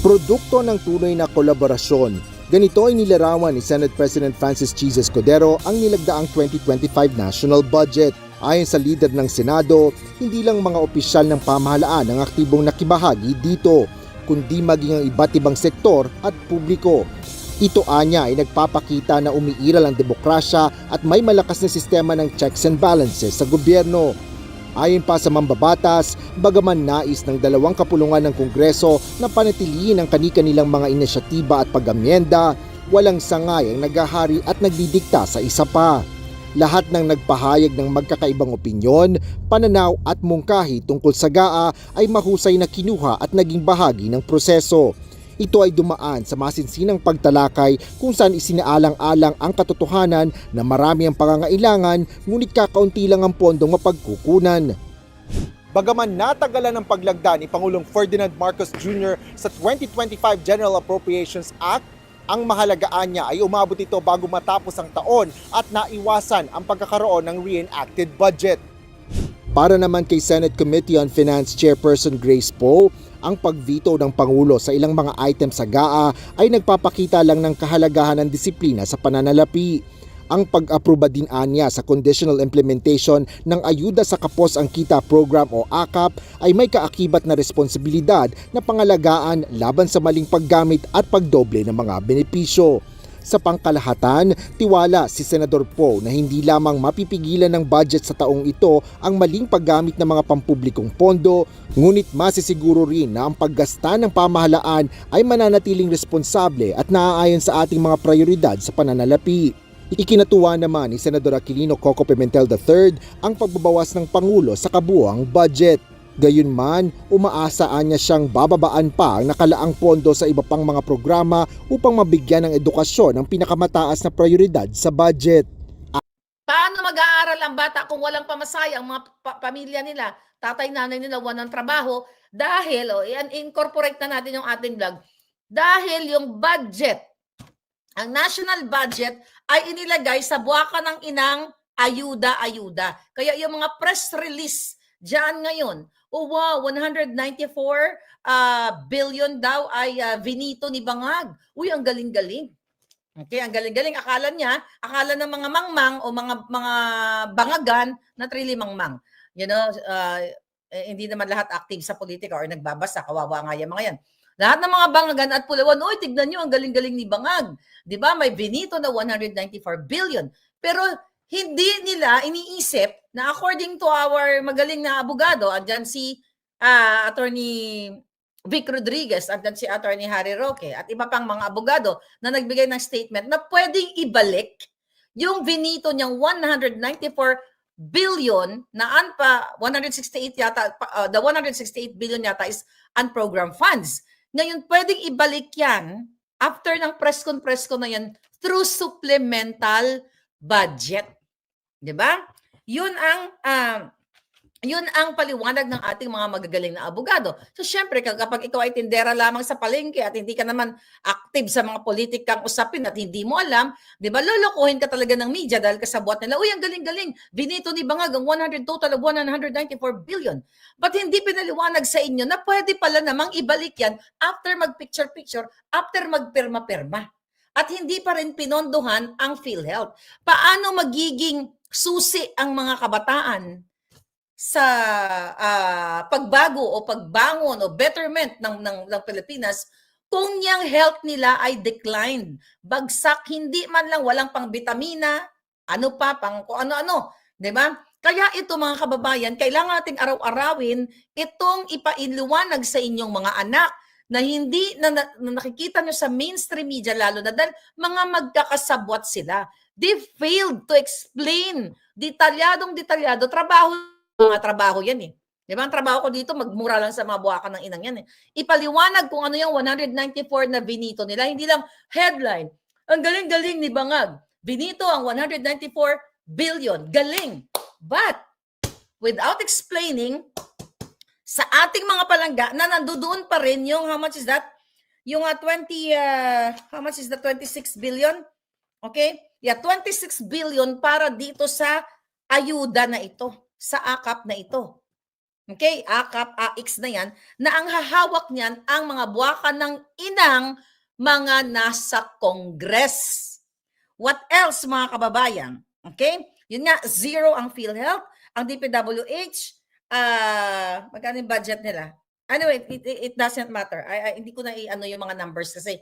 produkto ng tunay na kolaborasyon. Ganito ay nilarawan ni Senate President Francis Chis Escudero ang nilagdaang 2025 national budget. Ayon sa leader ng Senado, hindi lang mga opisyal ng pamahalaan ang aktibong nakibahagi dito, kundi maging ang iba't ibang sektor at publiko. Ito anya ay nagpapakita na umiiral ang demokrasya at may malakas na sistema ng checks and balances sa gobyerno. Ayon pa sa mambabatas, bagaman nais ng dalawang kapulungan ng Kongreso na panatilihin ang kani-kanilang mga inisyatiba at pag-amyenda, walang sangay ang naghahari at nagdidikta sa isa pa. Lahat ng nagpahayag ng magkakaibang opinyon, pananaw at mungkahi tungkol sa GAA ay mahusay na kinuha at naging bahagi ng proseso. Ito ay dumaan sa masinsinang pagtalakay kung saan isinaalang-alang ang katotohanan na marami ang pangangailangan ngunit kakaunti lang ang pondong mapagkukunan. Bagaman natagalan ng paglagda ni Pangulong Ferdinand Marcos Jr. sa 2025 General Appropriations Act, ang mahalagaan niya ay umabot ito bago matapos ang taon at naiwasan ang pagkakaroon ng reenacted budget. Para naman kay Senate Committee on Finance Chairperson Grace Poe, ang pagveto ng Pangulo sa ilang mga items sa GAA ay nagpapakita lang ng kahalagahan ng disiplina sa pananalapi. Ang pag-aproba din anya sa conditional implementation ng Ayuda sa Kapos ang Kita Program o AKAP ay may kaakibat na responsibilidad na pangalagaan laban sa maling paggamit at pagdoble ng mga benepisyo. Sa pangkalahatan, tiwala si Senador Poe na hindi lamang mapipigilan ng budget sa taong ito ang maling paggamit ng mga pampublikong pondo, ngunit masisiguro rin na ang paggasta ng pamahalaan ay mananatiling responsable at naaayon sa ating mga prioridad sa pananalapi. Ikinatuwa naman ni Senador Aquilino Coco Pimentel III ang pagbabawas ng Pangulo sa kabuuang budget. Gayunman, umaasaan niya siyang bababaan pa ang nakalaang pondo sa iba pang mga programa upang mabigyan ng edukasyon ang pinakamataas na prioridad sa budget. Paano mag-aaral ang bata kung walang pamasaya ang mga pamilya nila? Tatay, nanay nila walang trabaho dahil, incorporate na natin yung ating vlog, dahil yung budget, ang national budget ay inilagay sa buwaka ng inang ayuda-ayuda. Kaya yung mga press release diyan ngayon, wow, 194 billion daw ay vinito ni Bangag. Uy, ang galing-galing. Okay, ang galing-galing. Akala ng mga mangmang o mga bangagan na really mangmang. You know, hindi naman lahat active sa politika or nagbabasa. Kawawa nga yung mga yan. Lahat ng mga bangagan at pulawan, uy, tignan nyo, ang galing-galing ni Bangag. Di ba? May vinito na 194 billion. Pero hindi nila iniisip na according to our magaling na abogado, andyan si Attorney Vic Rodriguez, andyan si Attorney Harry Roque, at iba pang mga abogado na nagbigay ng statement na pwedeng ibalik yung vinito niyang 194 billion na 168 yata, the 168 billion yata is unprogrammed funds. Ngayon, pwedeng ibalik yan after ng press con na yan through supplemental budget. 'Di ba? Yun ang paliwanag ng ating mga magagaling na abogado. So syempre kapag ikaw ay tindera lamang sa palengke at hindi ka naman active sa mga politikang usapin at hindi mo alam, 'di ba? Lolokohin ka talaga ng media dahil kasabwat nila, uy, ang galing-galing. Binito ni Bangag ang 100 total of 194 billion. But hindi pinaliwanag sa inyo na pwede pala namang ibalik yan after mag-picture-picture, after magpirma-pirma. At hindi pa rin pinondohan ang PhilHealth. Paano magiging susi ang mga kabataan sa pagbago o pagbangon o betterment ng Pilipinas kung yung health nila ay declined, bagsak, hindi man lang, walang pang bitamina, ano pa, pang kung ano-ano, di ba? Kaya ito mga kababayan, kailangan nating araw-arawin itong ipailiwanag sa inyong mga anak na hindi na nakikita nyo sa mainstream media, lalo na dahil mga magkakasabwat sila. They failed to explain detalyado, mga trabaho yan eh. Di ba? Ang trabaho ko dito, magmura lang sa mga buwakan ng inang yan eh. Ipaliwanag kung ano yung 194 na binito nila, hindi lang headline. Ang galing-galing ni Bangag. Binito ang 194 billion. Galing. But, without explaining, sa ating mga palangga na nandoon pa rin yung how much is that? Yung how much is that? 26 billion? Okay? Yeah, 26 billion para dito sa ayuda na ito, sa AKAP na ito. Okay, AKAP, AX na yan, na ang hahawak niyan ang mga buwakan ng inang mga nasa Congress. What else, mga kababayan? Okay? Yun nga, zero ang PhilHealth, ang DPWH, magkano yung budget nila? Anyway, it doesn't matter. Hindi ko na i-ano yung mga numbers kasi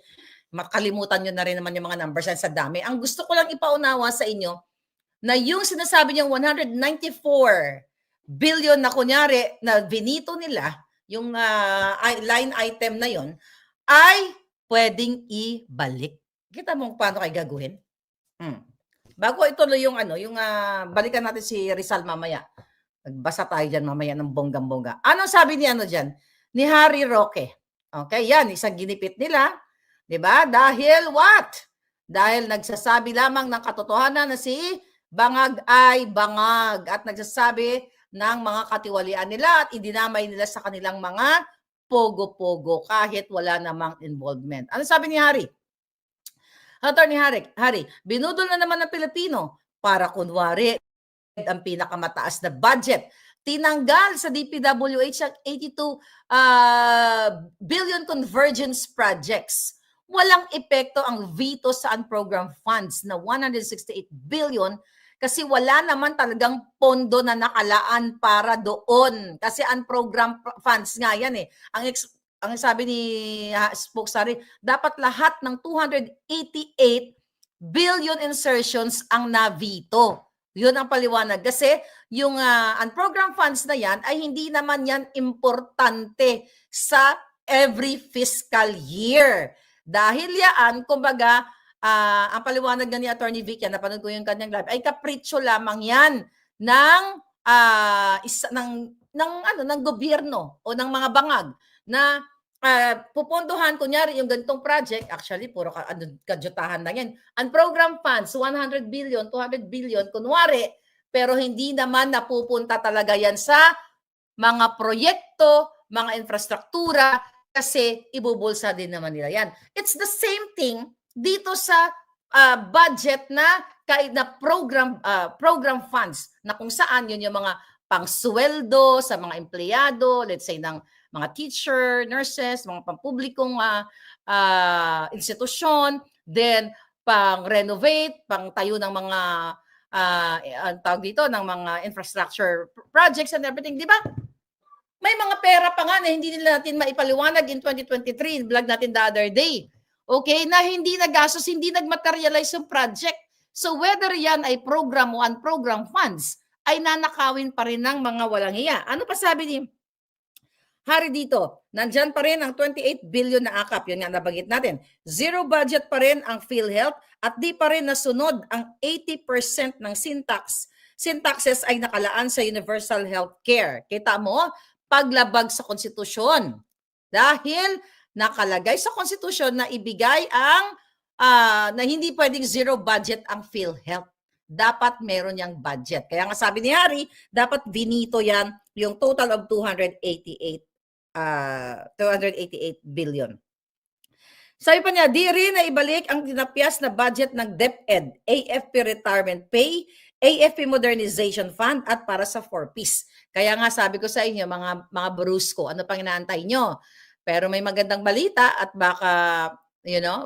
makalimutan nyo na rin naman yung mga numbers yan sa dami. Ang gusto ko lang ipaunawa sa inyo na yung sinasabi niyang 194 billion na kunyari na binito nila, yung line item na yon ay pwedeng ibalik. Kita mo paano kayo gagawin? Bago ituloy yung balikan natin si Rizal mamaya. Magbasa tayo dyan mamaya ng bonggang-bongga. Anong sabi ni diyan? Ni Harry Roque. Okay, yan, isang ginipit nila. 'Di ba? Dahil what? Dahil nagsasabi lamang ng katotohanan na si bangag ay bangag at nagsasabi ng mga katiwalian nila at idinamay nila sa kanilang mga pogo-pogo kahit wala namang involvement. Ano sabi ni Harry? Attorney Harry, binudol na naman ng Pilipino para kunwari ang pinakamataas na budget. Tinanggal sa DPWH ang 82 billion convergence projects. Walang epekto ang veto sa unprogrammed funds na 168 billion kasi wala naman talagang pondo na nakalaan para doon. Kasi unprogrammed funds nga yan eh. Ang sabi ni Spokesari, dapat lahat ng 288 billion insertions ang na-veto. Yun ang paliwanag. Kasi yung unprogrammed funds na yan ay hindi naman yan importante sa every fiscal year. Dahil yan, kumbaga, ang paliwanag na ni Attorney Vic, napanood ko yung kanyang live, ay kapritsyo lamang yan ng ng gobyerno o ng mga bangag na pupunduhan, kunyari yung ganitong project, actually, puro kadyutahan lang yan. Unprogrammed funds, 100 billion, 200 billion, kunwari, pero hindi naman napupunta talaga yan sa mga proyekto, mga infrastruktura, kasi ibubulsa din naman nila yan. It's the same thing dito sa budget na program funds na kung saan yun yung mga pangsweldo sa mga empleyado, let's say ng mga teacher, nurses, mga pampublikong institusyon, then pang-renovate, pang-tayo ng mga tawag dito, ng mga infrastructure projects and everything, di ba? May mga pera pa nga na hindi nila natin maipaliwanag in 2023, vlog natin the other day. Okay, na hindi nagastos, hindi nagmaterialize yung project. So whether yan ay program o unprogram funds, ay nanakawin pa rin ng mga walang hiya. Ano pa sabi ni Harry dito? Nandyan pa rin ang 28 billion na AKAP. Yun nga nabanggit natin. Zero budget pa rin ang PhilHealth at di pa rin nasunod ang 80% ng syntaxes ay nakalaan sa universal health care. Kita mo, paglabag sa konstitusyon. Dahil nakalagay sa konstitusyon na ibigay ang na hindi pwedeng zero budget ang PhilHealth. Dapat meron yang budget. Kaya nga sabi ni Harry, dapat binito yan yung total of 288 billion. Sabi pa niya, di rin na ibalik ang tinapyas na budget ng DepEd, AFP Retirement Pay, AFP Modernization Fund at para sa 4Ps. Kaya nga sabi ko sa inyo, mga brusko, ano pang inaantay nyo? Pero may magandang balita at baka,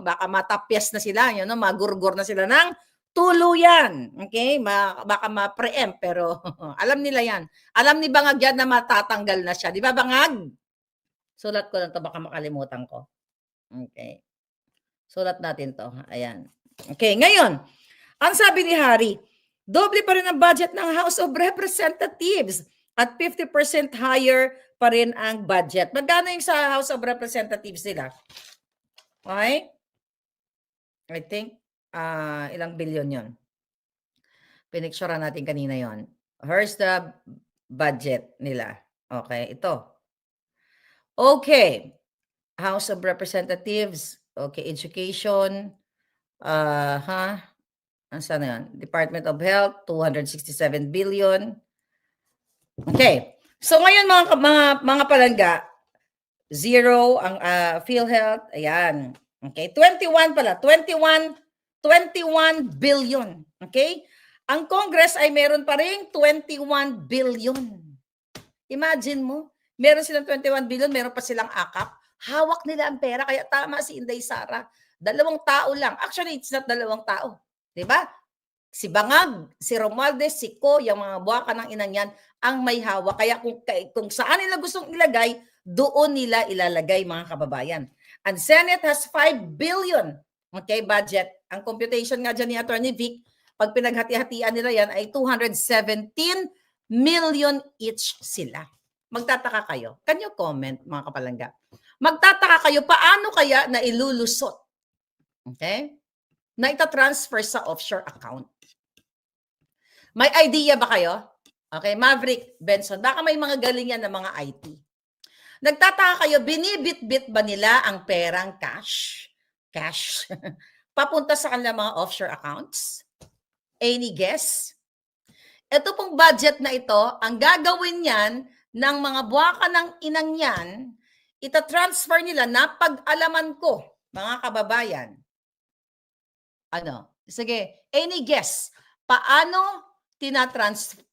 baka matapyas na sila, magurgur na sila ng tuluyan. Okay? Baka ma-preempt, pero alam nila yan. Alam ni Bangag yan na matatanggal na siya. Di ba, Bangag? Sulat ko lang to, baka makalimutan ko. Okay. Sulat natin to. Ayan. Okay, ngayon, ang sabi ni Harry, doble pa rin ang budget ng House of Representatives at 50% higher pa rin ang budget. Magkano yung sa House of Representatives nila? Okay? I think, ilang billion yon. Pinicturean natin kanina yon. Here's the budget nila. Okay, ito. Okay. House of Representatives, okay, education, saan yan? Department of Health, 267 billion. Okay. So ngayon mga palangga, zero ang PhilHealth, ayan. Okay, 21 billion. Okay? Ang Congress ay meron pa ring 21 billion. Imagine mo, meron silang 21 billion, meron pa silang akap. Hawak nila ang pera. Kaya tama si Inday Sara. 2 tao lang. Actually, it's not 2 tao. Diba? Si Bangag, si Romualdez, si Ko, yung mga buwaka ng inang yan, ang may hawak. Kaya kung saan nila gustong ilagay, doon nila ilalagay, mga kababayan. And Senate has 5 billion, okay, budget. Ang computation nga dyan ni Attorney Vic, pag pinaghati-hatian nila yan, ay 217 million each sila. Magtataka kayo. Can you comment, mga kapalangga? Magtataka kayo, paano kaya na ilulusot? Okay? Na itatransfer sa offshore account. May idea ba kayo? Okay, Maverick, Benson, baka may mga galing yan ng mga IT. Nagtataka kayo, binibit-bit ba nila ang perang cash? Cash. Papunta sa kanilang mga offshore accounts? Any guess? Ito pong budget na ito, ang gagawin yan ng mga buwaka ng inang yan, itatransfer nila na pag-alaman ko, mga kababayan. Ano? Sige, any guess? Paano tinatransmit,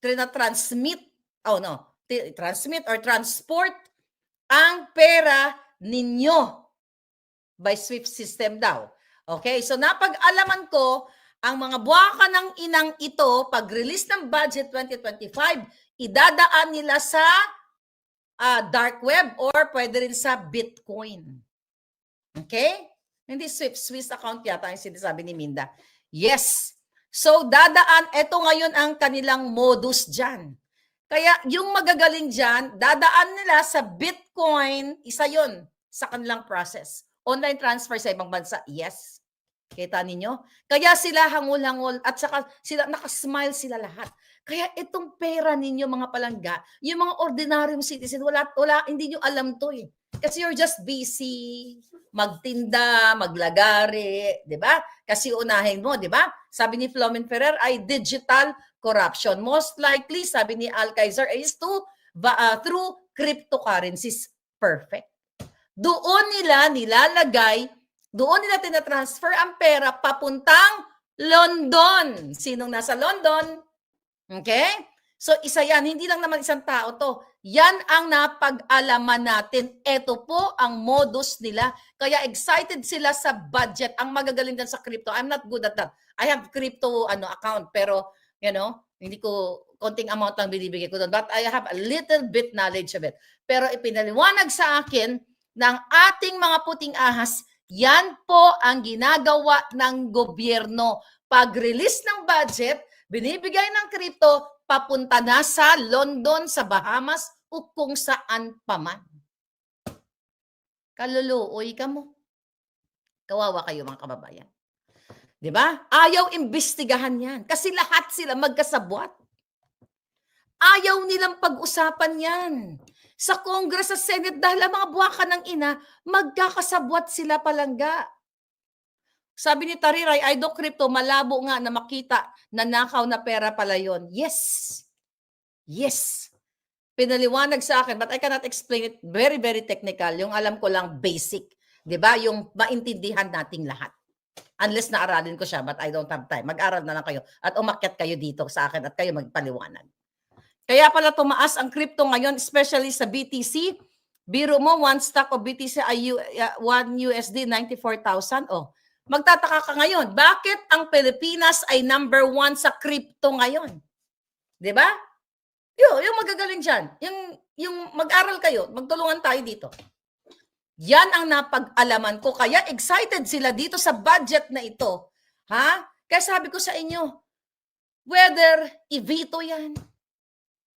transmit or transport ang pera ninyo by SWIFT system daw? Okay, so napag-alaman ko, ang mga buwaka ng inang ito, pag-release ng budget 2025, idadaan nila sa dark web or pwede rin sa Bitcoin. Okay? Hindi SWIFT, Swiss account yata yung sinasabi ni Minda. Yes. So, dadaan, eto ngayon ang kanilang modus dyan. Kaya yung magagaling dyan, dadaan nila sa Bitcoin, isa yun sa kanilang process. Online transfer sa ibang bansa, yes. Kita ninyo? Kaya sila hangul-hangul at saka sila, nakasmile sila lahat. Kaya itong pera ninyo, mga palangga, yung mga ordinaryong citizen, hindi nyo alam to eh. Kasi you're just busy, magtinda, maglagari, di ba? Kasi unahin mo, di ba? Sabi ni Flomin Ferrer ay digital corruption. Most likely, sabi ni Al Kaiser, is through cryptocurrencies. Perfect. Doon nila nilalagay, doon nila tinatransfer ang pera papuntang London. Sinong nasa London? Okay? So isa yan, hindi lang naman isang tao to. Yan ang napag-alaman natin. Ito po ang modus nila. Kaya excited sila sa budget. Ang magagaling din sa crypto. I'm not good at that. I have crypto account pero hindi ko konting amount lang binibigay ko doon. But I have a little bit knowledge of it. Pero ipinaliwanag sa akin ng ating mga puting ahas, yan po ang ginagawa ng gobyerno. Pag-release ng budget, binibigay ng crypto, papunta na sa London, sa Bahamas, o kung saan paman. Kaluluoy ka mo. Kawawa kayo, mga kababayan. Diba? Ayaw imbestigahan yan. Kasi lahat sila magkasabwat. Ayaw nilang pag-usapan yan. Sa Congress, sa Senate, dahil ang mga buwaka ng ina, magkakasabwat sila palangga. Sabi ni Tariray, I do crypto, malabo nga na makita na nakaw na pera pala yon. Yes. Yes. Pinaliwanag sa akin, but I cannot explain it. Very, very technical. Yung alam ko lang, basic. Diba? Yung maintindihan nating lahat. Unless naaralin ko siya, but I don't have time. Mag-aral na lang kayo at umakyat kayo dito sa akin at kayo magpaliwanag. Kaya pala tumaas ang crypto ngayon, especially sa BTC. Biro mo, one stock of BTC ay 1 USD 94,000. Oh, magtataka ka ngayon, bakit ang Pilipinas ay number 1 sa crypto ngayon? Diba? Yung magagaling dyan. Yung mag-aral kayo, magtulungan tayo dito. Yan ang napag-alaman ko. Kaya excited sila dito sa budget na ito. Ha? Kaya sabi ko sa inyo, whether i-veto yan,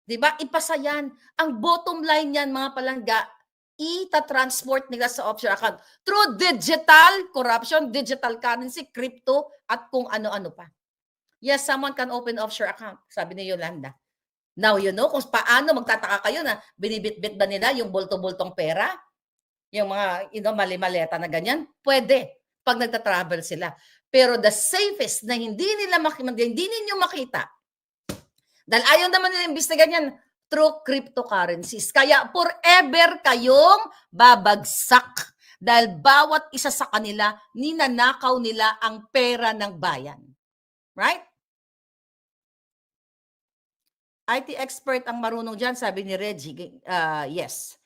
diba? Ipasa yan. Ang bottom line yan, mga palangga, ita-transport nila sa offshore account through digital corruption, digital currency, crypto, at kung ano-ano pa. Yes, someone can open offshore account, sabi ni Yolanda. Now, you know, kung paano magtataka kayo na binibit-bit ba nila yung bulto-bultong pera? Yung mga mali-maleta na ganyan? Pwede pag nagta-travel sila. Pero the safest na hindi ninyo makita, dahil ayaw naman nila imbestigan yan through cryptocurrencies. Kaya forever kayong babagsak. Dahil bawat isa sa kanila, ninanakaw nila ang pera ng bayan. Right? IT expert ang marunong dyan, sabi ni Reggie. Yes.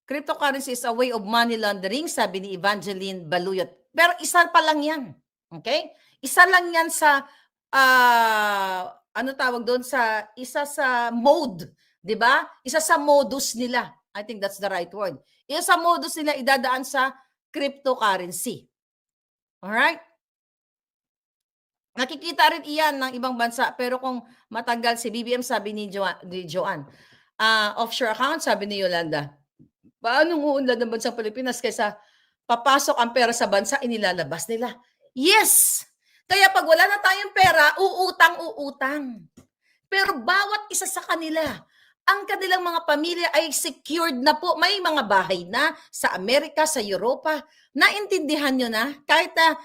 Cryptocurrency is a way of money laundering, sabi ni Evangeline Baluyot. Pero isa pa lang yan. Okay? Isa lang yan sa, ano tawag doon, isa sa mode. Di ba? Isa sa modus nila. I think that's the right word. Isa sa modus nila idadaan sa cryptocurrency. Alright? Nakikita rin iyan ng ibang bansa, pero kung matagal si BBM, sabi ni Joanne, offshore account, sabi ni Yolanda, paano uunlad ng bansang Pilipinas kaysa papasok ang pera sa bansa, inilalabas nila? Yes! Kaya pag wala na tayong pera, uutang. Pero bawat isa sa kanila, ang kanilang mga pamilya ay secured na po. May mga bahay na sa Amerika, sa Europa. Naintindihan nyo na? Kahit na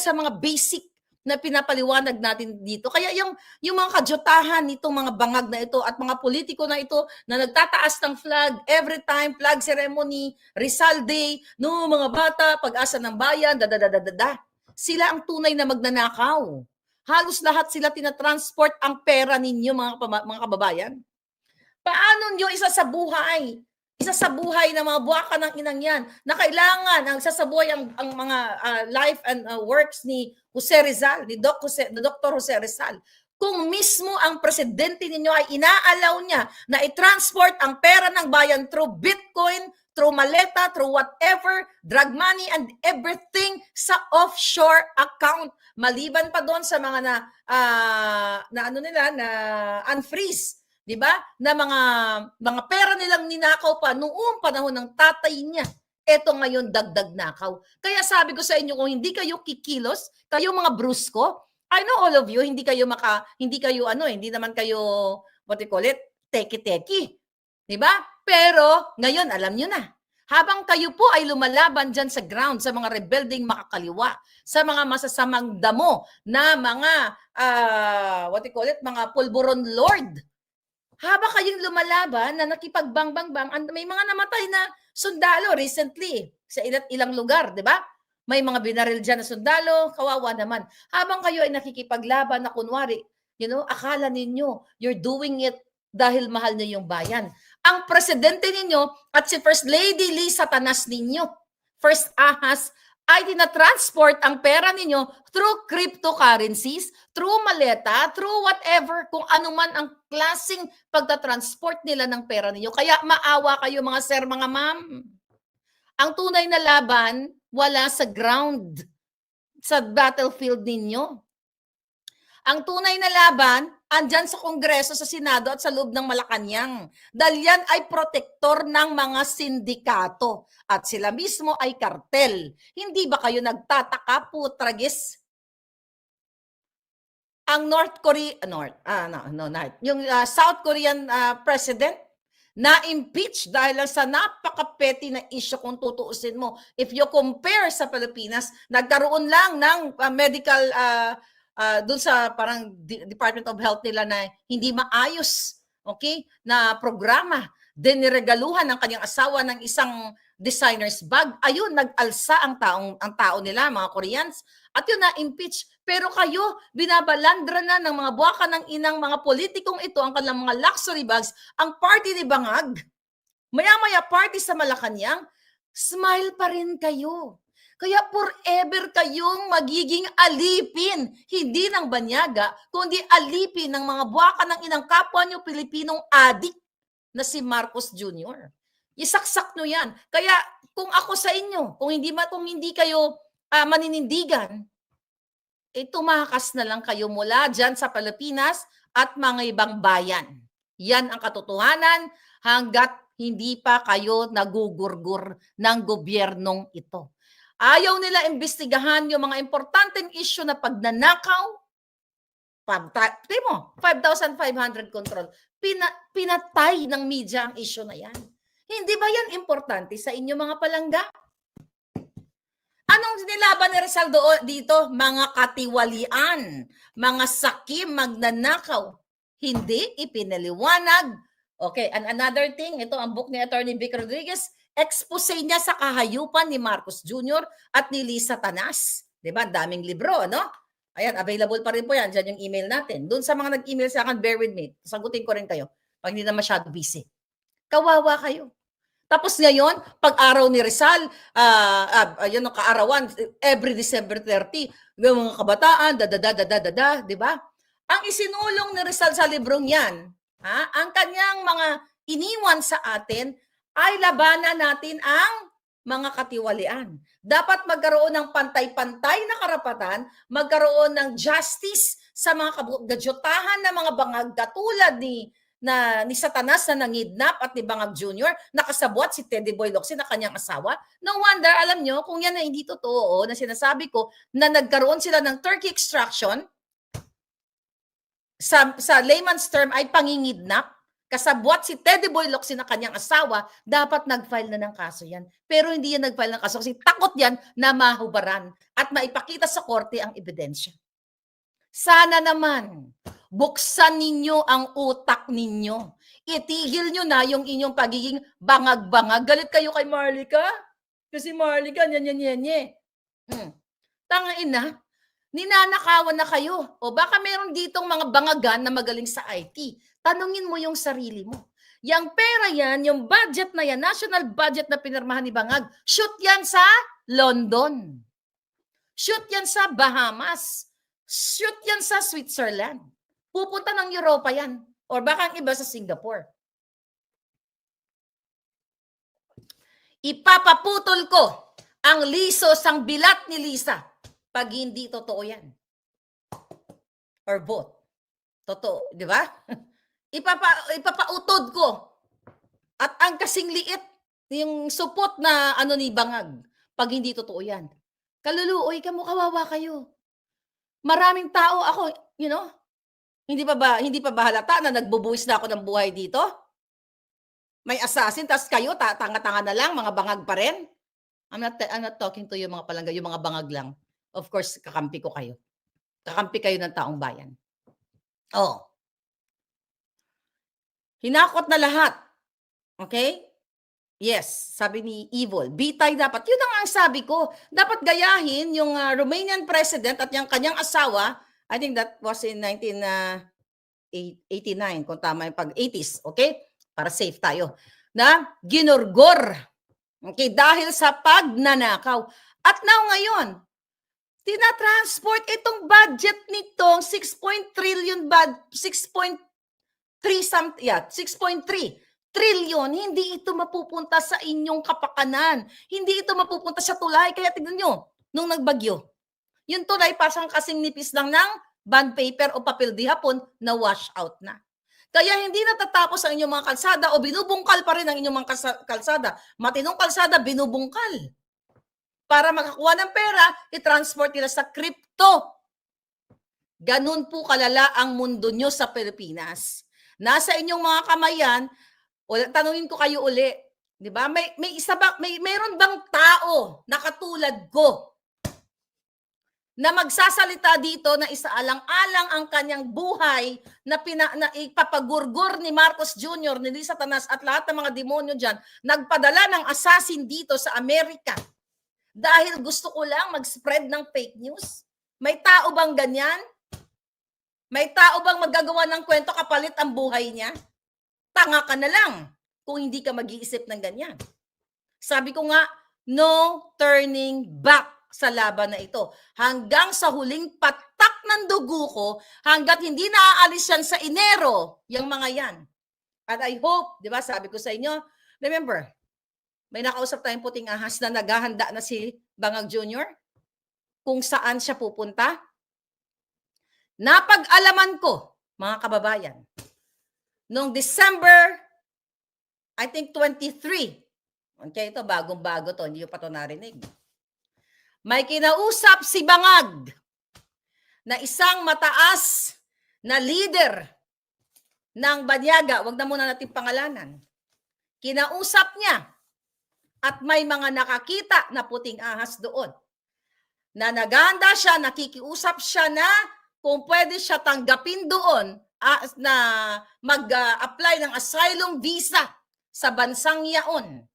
sa mga basic na pinapaliwanag natin dito. Kaya yung mga kajotahan nitong mga bangag na ito at mga politiko na ito na nagtataas ng flag every time, flag ceremony, Rizal Day, no, mga bata, pag-asa ng bayan, sila ang tunay na magnanakaw. Halos lahat sila tinatransport ang pera ninyo, mga kababayan. Paano nyo isa sa buhay ng mga buwaka ng inang yan na kailangan ang sasabuhay ang mga life and works ni Jose Rizal, ni Dr. Jose Rizal. Kung mismo ang presidente ninyo ay inaalaw niya na i-transport ang pera ng bayan through Bitcoin, through maleta, through whatever, drug money and everything sa offshore account. Maliban pa doon sa mga na unfreeze. 'Di ba? Na mga pera nilang ninakaw pa noong panahon ng tatay niya. Ito ngayon dagdag nakaw. Kaya sabi ko sa inyo, kung hindi kayo kikilos, kayo mga brusko, I know all of you, hindi naman kayo, what you call it, teki-teki. 'Di ba? Pero ngayon alam niyo na. Habang kayo po ay lumalaban dyan sa ground, sa mga rebelding makakaliwa, sa mga masasamang damo na mga, what you call it, mga pulburon lord, habang kayong lumalaban na nakipagbangbang, may mga namatay na sundalo recently sa ilang lugar, di ba? May mga binaril dyan na sundalo, kawawa naman. Habang kayo ay nakikipaglaban na kunwari, akala ninyo, you're doing it dahil mahal niyo yung bayan. Ang presidente ninyo at si First Lady Lee Satanas ninyo, First Ahas, ay tinatransport ang pera ninyo through cryptocurrencies, through maleta, through whatever, kung ano man ang klaseng pagtatransport nila ng pera ninyo. Kaya maawa kayo mga sir, mga ma'am. Ang tunay na laban, wala sa ground, sa battlefield ninyo. Ang tunay na laban, andyan sa Kongreso, sa Senado at sa loob ng Malacanang. Dahil yan ay protektor ng mga sindikato. At sila mismo ay kartel. Hindi ba kayo nagtataka, putragis? Ang South Korean president na-impeach dahil lang sa napaka-petty na issue kung tutuusin mo. If you compare sa Pilipinas, nagkaroon lang ng medical doon sa parang Department of Health nila na hindi maayos, okay, na programa. Diniregaluhan ng kanyang asawa ng isang designer's bag. Ayun, nag-alsa ang tao nila, mga Koreans. At yun na-impeach. Pero kayo, binabalandra na ng mga buwaka ng inang mga politikong ito, ang kanilang mga luxury bags, ang party ni Bangag. Maya-maya party sa Malacanang, smile pa rin kayo. Kaya forever kayong magiging alipin, hindi ng banyaga, kundi alipin ng mga buwaka ng inang kapwa nyo Pilipinong adik na si Marcos Jr. Isaksak nyo yan. Kaya kung ako sa inyo, kung hindi kayo maninindigan, tumakas na lang kayo mula dyan sa Pilipinas at mga ibang bayan. Yan ang katotohanan hanggat hindi pa kayo nagugurgur ng gobyernong ito. Ayaw nila imbestigahan yung mga importanteng issue na pagnanakaw. 5,500 control. Pinatay ng media ang issue na yan. Hindi ba yan importante sa inyo mga palangga? Anong nilaban ni Rizal dito? Mga katiwalian, mga sakim, magnanakaw. Hindi ipinaliwanag. Okay, and another thing, ito ang book ni Attorney Vic Rodriguez, expose niya sa kahayupan ni Marcos Jr. at ni Lee Satanas. Diba? Daming libro, no? Ayan, available pa rin po yan. Diyan yung email natin. Doon sa mga nag-email sa akin, bear with me. Sagutin ko rin kayo pag hindi na masyado busy. Kawawa kayo. Tapos ngayon, pag araw ni Rizal, yun ang kaarawan, every December 30, yung mga kabataan, di ba? Ang isinulong ni Rizal sa librong yan, ang kanyang mga iniwan sa atin, ay labanan natin ang mga katiwalian. Dapat magkaroon ng pantay-pantay na karapatan, magkaroon ng justice sa mga gadyutahan na mga bangag katulad ni Satanas na nangidnap at ni Bangag Jr. nakasabwat si Teddy Boy Locsin na kanyang asawa. No wonder, alam nyo, kung yan na hindi totoo na sinasabi ko na nagkaroon sila ng turkey extraction, sa layman's term ay pangingidnap, kasabwat si Teddy Boy Locsin na kanyang asawa, dapat nag-file na ng kaso yan. Pero hindi yan nag-file ng kaso kasi takot yan na mahubaran at maipakita sa korte ang ebidensya. Sana naman, buksan ninyo ang utak ninyo. Itigil nyo na yung inyong pagiging bangag-bangag. Galit kayo kay Marlica? Kasi Marlica, yan. Tangain na, ninanakawan na kayo. O baka meron ditong mga bangagan na magaling sa IT. Tanungin mo yung sarili mo. Yang pera yan, yung budget na yan, national budget na pinirmahan ni Bangag, shoot yan sa London. Shoot yan sa Bahamas. Shoot yan sa Switzerland. Pupunta ng Europa yan. Or baka ang iba sa Singapore. Ipapaputol ko ang lisos, ang bilat ni Lisa pag hindi totoo yan. Or both. Totoo, di ba? Ipapautod ko. At ang kasing liit, yung supot na ni Bangag, pag hindi totoo yan. Kaluluoy ka mo, kawawa kayo. Maraming tao ako, hindi pa ba halata na nagbubuwis na ako ng buhay dito? May assassin, tas kayo, tanga-tanga na lang, mga bangag pa rin. I'm not talking to you mga palangga, yung mga bangag lang. Of course, kakampi ko kayo. Kakampi kayo ng taong bayan. Oh. Hinakot na lahat. Okay? Yes, sabi ni Evil. Bitay dapat. Yun ang sabi ko. Dapat gayahin yung Romanian president at yung kanyang asawa. I think that was in 1989, kung tama yung pag-80s. Okay? Para safe tayo. Na ginurgor. Okay? Dahil sa pagnanakaw. At now ngayon, tinatransport itong budget nitong 6.3 trillion, hindi ito mapupunta sa inyong kapakanan. Hindi ito mapupunta sa tulay. Kaya tignan nyo, nung nagbagyo, yung tulay pasang kasing nipis lang ng bond paper o papel di hapon na wash out na. Kaya hindi natatapos ang inyong mga kalsada o binubungkal pa rin ang inyong mga kalsada. Matinong kalsada, binubungkal. Para makakuha ng pera, i-transport nila sa crypto. Ganun po kalala ang mundo nyo sa Pilipinas. Nasa inyong mga kamayan, tanungin ko kayo uli, di ba? Mayroon bang tao na katulad ko na magsasalita dito na isaalang-alang ang kanyang buhay na ipapagurgur ni Marcos Jr., ni Lisa Tanas at lahat ng mga demonyo dyan, nagpadala ng assassin dito sa Amerika dahil gusto ko lang mag-spread ng fake news? May tao bang ganyan? May tao bang magagawa ng kwento kapalit ang buhay niya? Tanga ka na lang kung hindi ka mag-iisip ng ganyan. Sabi ko nga, no turning back sa laban na ito. Hanggang sa huling patak ng dugo ko, hanggat hindi naaalis yan sa Enero, yung mga yan. At I hope, di ba, sabi ko sa inyo, remember, may nakausap tayong puting ahas na naghahanda na si Bangag Jr. kung saan siya pupunta. Napag-alaman ko, mga kababayan, noong December, I think 23, okay, ito bagong-bago to, hindi ko pa ito narinig. May kinausap si Bangag na isang mataas na leader ng Banyaga, wag na muna natin pangalanan. Kinausap niya at may mga nakakita na puting ahas doon. Na naganda siya, nakikiusap siya na kung pwede siya tanggapin doon na mag-apply ng asylum visa sa bansang yaon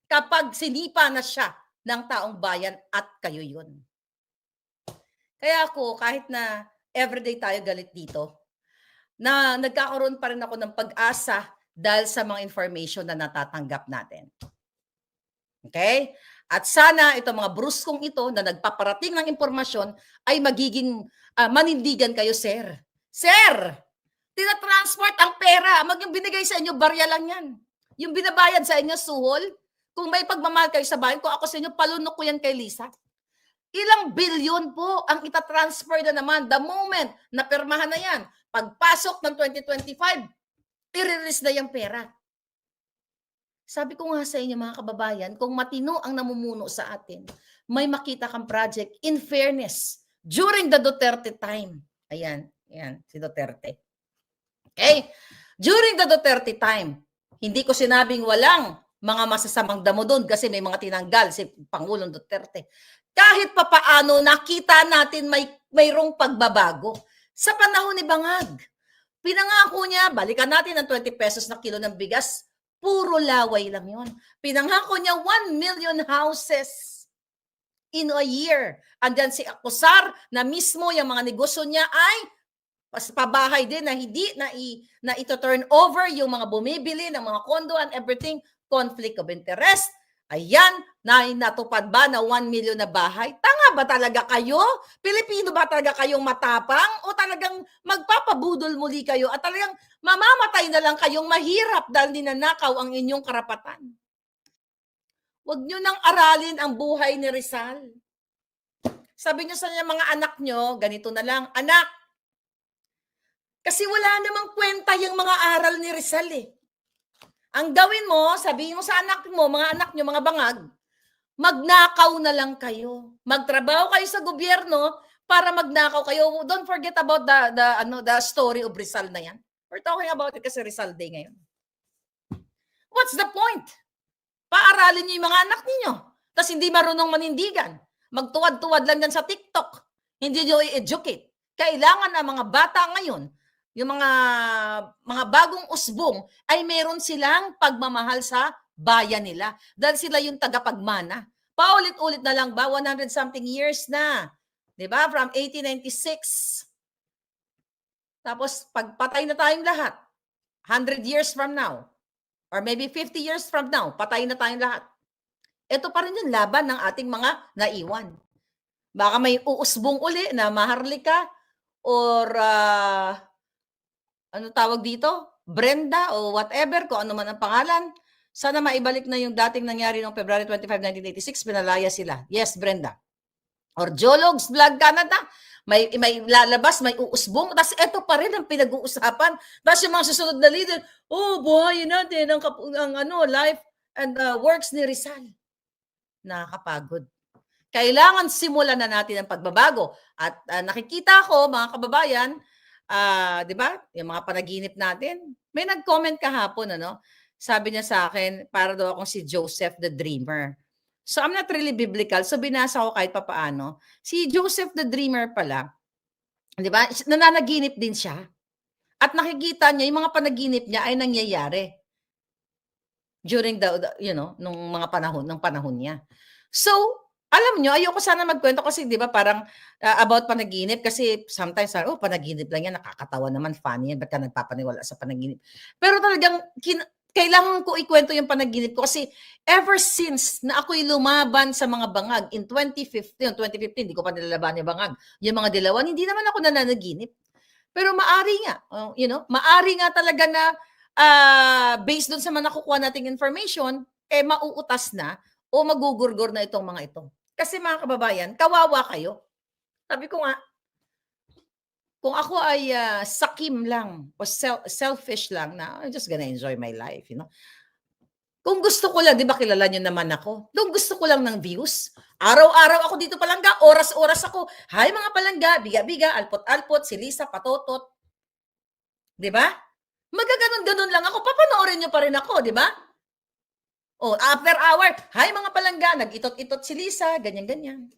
kapag sinipa na siya ng taong bayan at kayo yun. Kaya ako, kahit na everyday tayo galit dito, na nagkakaroon pa rin ako ng pag-asa dahil sa mga information na natatanggap natin. Okay? At sana itong mga bruskong ito na nagpaparating ng impormasyon ay magiging manindigan kayo, sir. Sir, tinatransport ang pera. Yung binigay sa inyo, barya lang yan. Yung binabayad sa inyo, suhol. Kung may pagmamahal kayo sa bayan, kung ako sa inyo, palunok ko yan kay Lisa. Ilang bilyon po ang itatransfer na naman the moment na permahan na yan. Pagpasok ng 2025, i-release na yung pera. Sabi ko nga sa inyo mga kababayan, kung matino ang namumuno sa atin, may makita kang project in fairness during the Duterte time. Ayan, si Duterte. Okay? During the Duterte time, hindi ko sinabing walang mga masasamang damo doon kasi may mga tinanggal si Pangulong Duterte. Kahit papaano nakita natin mayroong pagbabago. Sa panahon ni Bangag, pinangako niya, balikan natin ang 20 pesos na kilo ng bigas, puro laway lang yun. Pinangako niya 1 million houses in a year. Andyan si Acosar na mismo yung mga negosyo niya ay pabahay din na hindi na ito-turn over yung mga bumibili ng mga condo and everything, conflict of interest. Ayan, natupad ba na 1 million na bahay? Tanga ba talaga kayo? Pilipino ba talaga kayong matapang? O talagang magpapabudol muli kayo at talagang mamamatay na lang kayong mahirap dahil ninanakaw ang inyong karapatan? Huwag nyo nang aralin ang buhay ni Rizal. Sabi nyo sa mga anak nyo, ganito na lang, anak, kasi wala namang kwenta yung mga aral ni Rizal eh. Ang gawin mo, sabihin mo sa anak mo, mga anak nyo, mga bangag, magnakaw na lang kayo. Magtrabaho kayo sa gobyerno para magnakaw kayo. Don't forget about the story of Rizal na yan. We're talking about it kasi Rizal Day ngayon. What's the point? Paaralin nyo yung mga anak ninyo. Tapos hindi marunong manindigan. Magtuwad-tuwad lang yan sa TikTok. Hindi nyo i-educate. Kailangan na mga bata ngayon, yung mga bagong usbong, ay meron silang pagmamahal sa bayan nila. Dahil sila yung tagapagmana. Paulit-ulit na lang ba? 100 something years na. Diba? From 1896. Tapos pagpatay na tayong lahat, 100 years from now, or maybe 50 years from now, patay na tayong lahat. Ito pa rin yung laban ng ating mga naiwan. Baka may uusbong uli na maharlika or ano tawag dito? Brenda o whatever, kung ano man ang pangalan. Sana maibalik na yung dating nangyari noong February 25, 1986, pinalaya sila. Yes, Brenda. Or Jologs Vlog Canada, may lalabas, may uusbong. Tapos ito pa rin ang pinag-uusapan. Tapos yung mga susunod na leader, buhayin natin ang life and works ni Rizal. Nakakapagod. Kailangan simulan na natin ang pagbabago. At nakikita ko, mga kababayan, di ba? Yung mga panaginip natin. May nag-comment kahapon, sabi niya sa akin, para daw akong si Joseph the Dreamer. So I'm not really biblical, so binasa ko kahit papaano. Si Joseph the Dreamer pala, di ba? Nananaginip din siya. At nakikita niya, yung mga panaginip niya ay nangyayari during nung mga panahon niya. So, alam nyo, ayoko sana magkwento kasi 'di ba parang about panaginip kasi sometimes panaginip lang yan, nakakatawa naman, funny yan, ba't ka nagpapaniwala sa panaginip? Pero talagang kailangan ko ikwento yung panaginip ko kasi ever since na ako'y lumaban sa mga bangag in 2015, hindi ko pa nilalaban yung bangag. Yung mga dilawan, hindi naman ako nananaginip. Pero maari nga, maari nga talaga na based dun sa mga nakukuha nating information, mauutas na o magugurgor na itong mga ito. Kasi mga kababayan, kawawa kayo. Sabi ko nga, kung ako ay sakim lang o selfish lang na I'm just gonna enjoy my life, Kung gusto ko lang, di ba kilala nyo naman ako? Kung gusto ko lang ng views, araw-araw ako dito palangga, oras-oras ako. Hi mga palangga, biga-biga, alpot-alpot, si Lisa, patotot. Di ba? Magaganon-ganon lang ako, papanoorin nyo pa rin ako, di ba? After hour, hi mga palangga, nag-itot-itot si Lisa, ganyan-ganyan.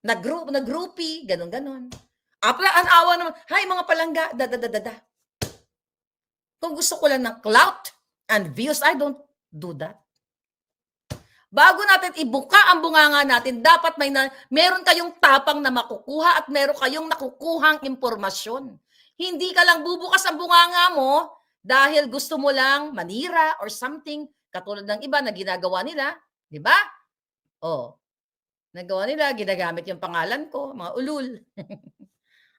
Nag-groupie, ganon-ganon. After an hour naman, hi mga palangga, da-da-da-da-da. Kung gusto ko lang ng clout and views, I don't do that. Bago natin ibuka ang bunganga natin, dapat meron kayong tapang na makukuha at meron kayong nakukuhang impormasyon. Hindi ka lang bubukas ang bunganga mo dahil gusto mo lang manira or something, katulad ng iba na ginagawa nila, di ba? Oh, nagawa nila, ginagamit yung pangalan ko, mga ulul.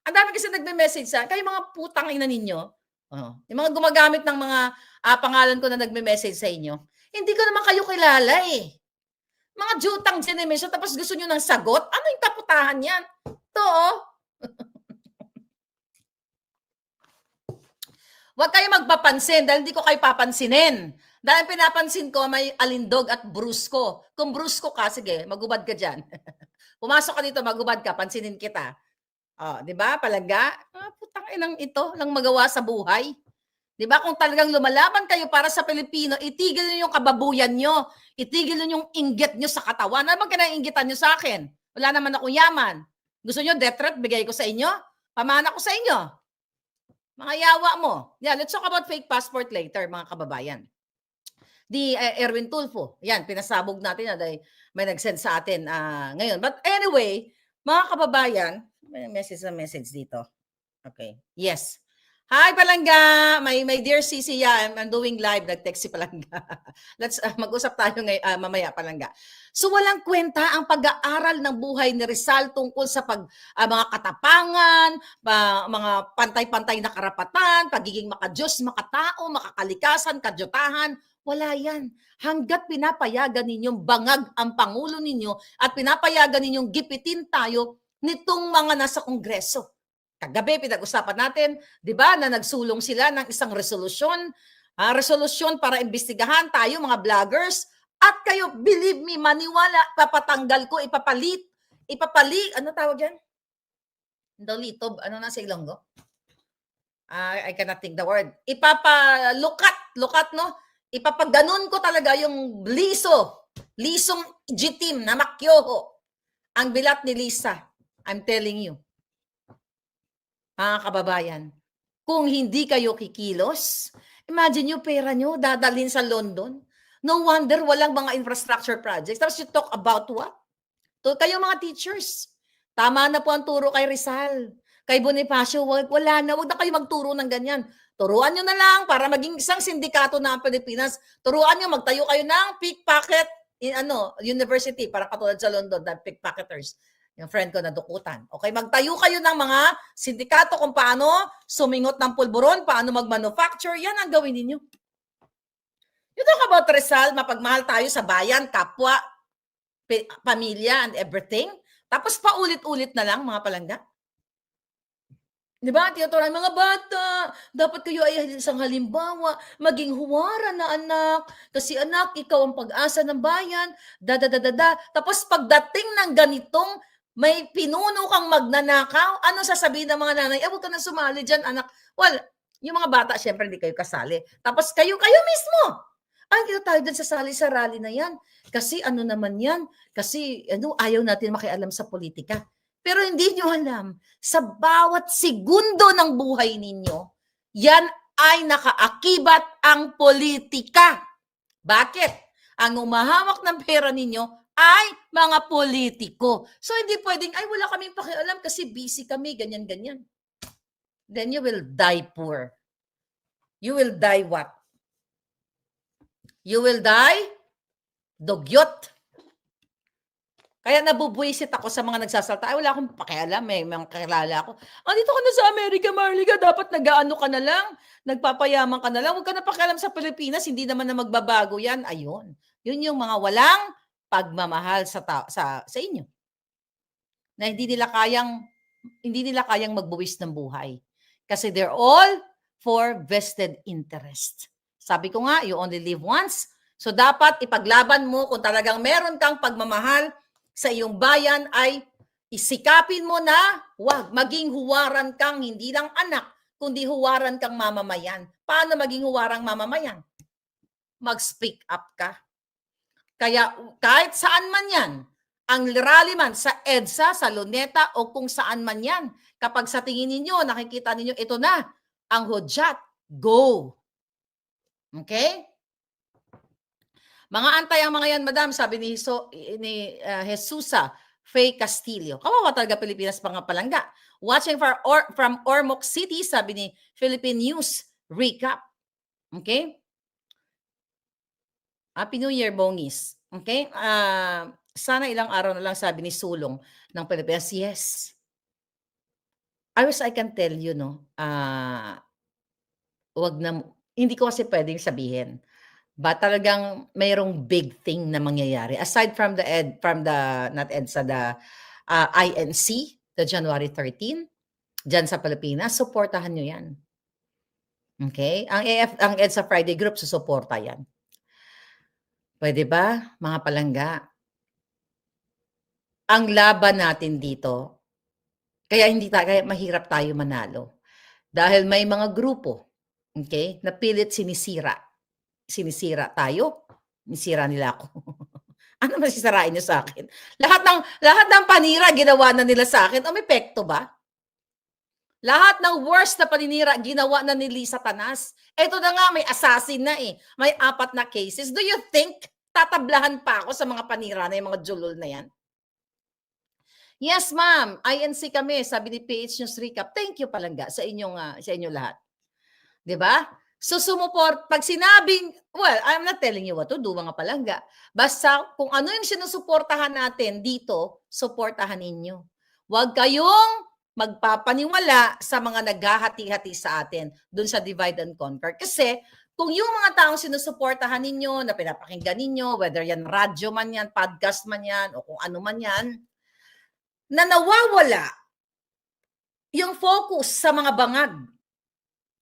Ang dami kasi nagme-message sa kayo mga putang ina ninyo. Oh, yung mga gumagamit ng mga pangalan ko na nagme-message sa inyo. Hindi ko naman kayo kilala eh. Mga jutang generation tapos gusto nyo ng sagot? Ano yung kaputahan yan? To, oh. Huwag kayo magpapansin dahil hindi ko kayo papansinin. Dahil pinapansin ko, may alindog at brusko. Kung brusko ka, sige, magubad ka dyan. Pumasok ka dito, magubad ka, pansinin kita. Oh, di ba, Palangga? Putang inang ito, lang magawa sa buhay. Di ba, kung talagang lumalaban kayo para sa Pilipino, itigil nyo yung kababuyan nyo. Itigil nyo yung inggit nyo sa katawan. Ano bang kinainggitan nyo sa akin? Wala naman akong yaman. Gusto nyo death threat, bigay ko sa inyo? Pamana ko sa inyo. Mga yawa mo. Yeah, let's talk about fake passport later, mga kababayan. Di Erwin Tulfo. Yan, pinasabog natin na dahil may nag-send sa atin ngayon. But anyway, mga kababayan, may message dito. Okay. Yes. Hi, Palangga! My dear Cici, yeah, I'm doing live. Nag-text si Palangga. Let's mag-usap tayo mamaya, Palangga. So, walang kwenta ang pag-aaral ng buhay ni Rizal tungkol sa mga katapangan, mga pantay-pantay na karapatan, pagiging makadiyos, makatao, makakalikasan, kadyutahan. Wala yan. Hanggat pinapayagan ninyong bangag ang Pangulo ninyo at pinapayagan ninyong gipitin tayo nitong mga nasa Kongreso. Kagabi, pinag-usapan natin, di ba, na nagsulong sila ng isang resolusyon para imbestigahan tayo, mga vloggers, at kayo, believe me, maniwala, papatanggal ko, ipapalit, ano tawag yan? Dolitob, ano na sa Ilonggo? I cannot think the word. Lukat, no? Ipapaganon ko talaga yung lisong igitim na makyoho, ang bilat ni Lisa. I'm telling you. Mga kababayan, kung hindi kayo kikilos, imagine yung pera nyo dadalhin sa London. No wonder walang mga infrastructure projects. Tapos you talk about what? Kayo mga teachers, tama na po ang turo kay Rizal. Kay Bonifacio, wala na. Huwag na kayo magturo ng ganyan. Turuan nyo na lang para maging isang sindikato na ang Pilipinas. Turuan nyo, magtayo kayo ng pickpocket university para katulad sa London, the pickpocketers. Yung friend ko na dukutan. Okay, magtayo kayo ng mga sindikato kung paano sumingot ng pulburon, paano mag-manufacture. Yan ang gawin ninyo. You talk about Rizal, mapagmahal tayo sa bayan, kapwa, pamilya, and everything. Tapos paulit-ulit na lang, mga Palangga. Di ba? Tinuturuan, mga bata, dapat kayo ay isang halimbawa, maging huwara na anak. Kasi anak, ikaw ang pag-asa ng bayan. Tapos pagdating ng ganitong may pinuno kang magnanakaw, ano sasabihin ng mga nanay? Huwag ka na sumali dyan, anak. Well, yung mga bata, syempre, hindi kayo kasali. Tapos kayo mismo. Hindi tayo dyan sasali sa rally na yan. Kasi ano naman yan? Kasi ayaw natin makialam sa politika. Pero hindi nyo alam, sa bawat segundo ng buhay ninyo, yan ay nakaakibat ang politika. Bakit? Ang umahawak ng pera ninyo ay mga politiko. So hindi pwedeng, wala kaming pakialam kasi busy kami, ganyan-ganyan. Then you will die poor. You will die what? You will die dugyot. Kaya nabubwisit ako sa mga nagsasalta. Wala akong pakialam, may mga kakilala ako. Dito ka na sa Amerika, Marlica, dapat nag-aano ka na lang, nagpapayaman ka na lang, huwag ka na pakialam sa Pilipinas, hindi naman na magbabago yan. Ayun. Yun yung mga walang pagmamahal sa inyo. Na hindi nila kayang magbuwis ng buhay. Kasi they're all for vested interest. Sabi ko nga, you only live once. So dapat ipaglaban mo kung talagang meron kang pagmamahal sa iyong bayan ay isikapin mo na wag maging huwaran kang hindi lang anak, kundi huwaran kang mamamayan. Paano maging huwarang mamamayan? Mag-speak up ka. Kaya kahit saan man yan, ang rally man sa EDSA, sa Luneta o kung saan man yan, kapag sa tingin ninyo, nakikita ninyo ito na, ang hudyat, go. Okay? Mga antay ang mga yan, madam, sabi ni, Jesusa Faye Castillo. Kawawa talaga Pilipinas mga palangga. Watching from Ormoc City, sabi ni Philippine News Recap. Okay? Happy New Year, Bongis. Okay? Sana ilang araw na lang, sabi ni Sulong ng Pilipinas. Yes. I wish I can tell you, no, wag na, hindi ko kasi pwedeng sabihin. Ba talagang mayroong big thing na mangyayari aside from not EDSA, the INC, the January 13 diyan sa Pilipinas, suportahan niyo 'yan. Okay? Ang EDSA Friday group susuporta 'yan. Pwede ba, mga palangga? Ang laban natin dito, kaya mahirap tayo manalo. Dahil may mga grupo, okay, na pilit sinisira tayo, sinisira nila ako. Ano masisirain niyo sa akin? Lahat ng panira ginawa na nila sa akin, umepekto ba? Lahat ng worst na paninira ginawa na ni Lisa Tanas. Ito na nga, may assassin na eh. May 4 na cases. Do you think tatablahan pa ako sa mga panira na yung mga julol na yan? Yes, ma'am. INC kami, sabi ni PH News Recap. Thank you palangga sa inyo lahat. 'Di ba? So pag sinabing, well, I'm not telling you what to do, mga palangga. Basta kung ano yung sinusuportahan natin dito, suportahan ninyo. Huwag kayong magpapaniwala sa mga naghahati-hati sa atin dun sa divide and conquer. Kasi kung yung mga taong sinusuportahan ninyo, na pinapakinggan ninyo, whether yan radyo man yan, podcast man yan, o kung ano man yan, na nawawala yung focus sa mga bangag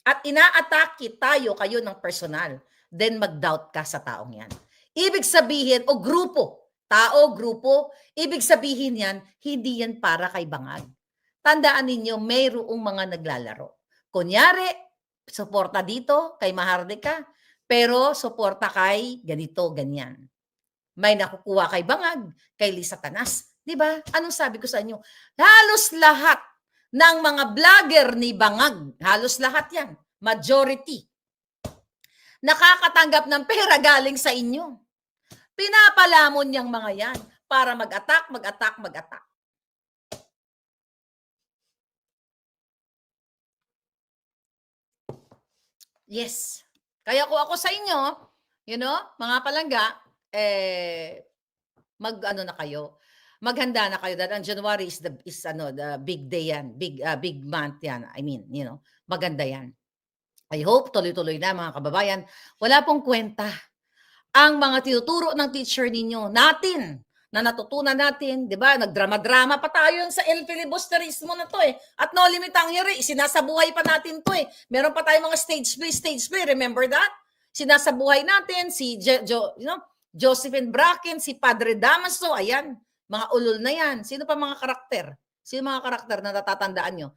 at ina-atake kayo ng personal, then mag-doubt ka sa taong yan. Ibig sabihin, o grupo, ibig sabihin yan, hindi yan para kay bangag. Tandaan ninyo, mayroong mga naglalaro. Kunyari, suporta dito kay Mahardika, pero suporta kay ganito, ganyan. May nakukuha kay bangag, kay Lisa Tanas. Diba? Anong sabi ko sa inyo? Halos lahat ng mga vlogger ni Bangag, halos lahat yan, majority, nakakatanggap ng pera galing sa inyo. Pinapalamon niyang mga yan para mag-attack. Yes. Kaya kung ako sa inyo, mga palangga, mag-ano na kayo, maghanda na kayo dahil ang January is the big day yan, big month yan. I mean, maganda yan. I hope tuloy-tuloy na mga kababayan. Wala pong kwenta ang mga tinuturo ng teacher ninyo, natin, na natutunan natin, di ba? Nagdrama-drama pa tayo sa El Filibusterismo na to eh. At no limit ang yuri, sinasabuhay pa natin to eh. Meron pa tayong mga stage play, remember that? Sinasabuhay natin si Josephine Bracken, si Padre Damaso, ayan, mga ulol na yan. Sino pa mga karakter? Sino mga karakter na natatandaan nyo?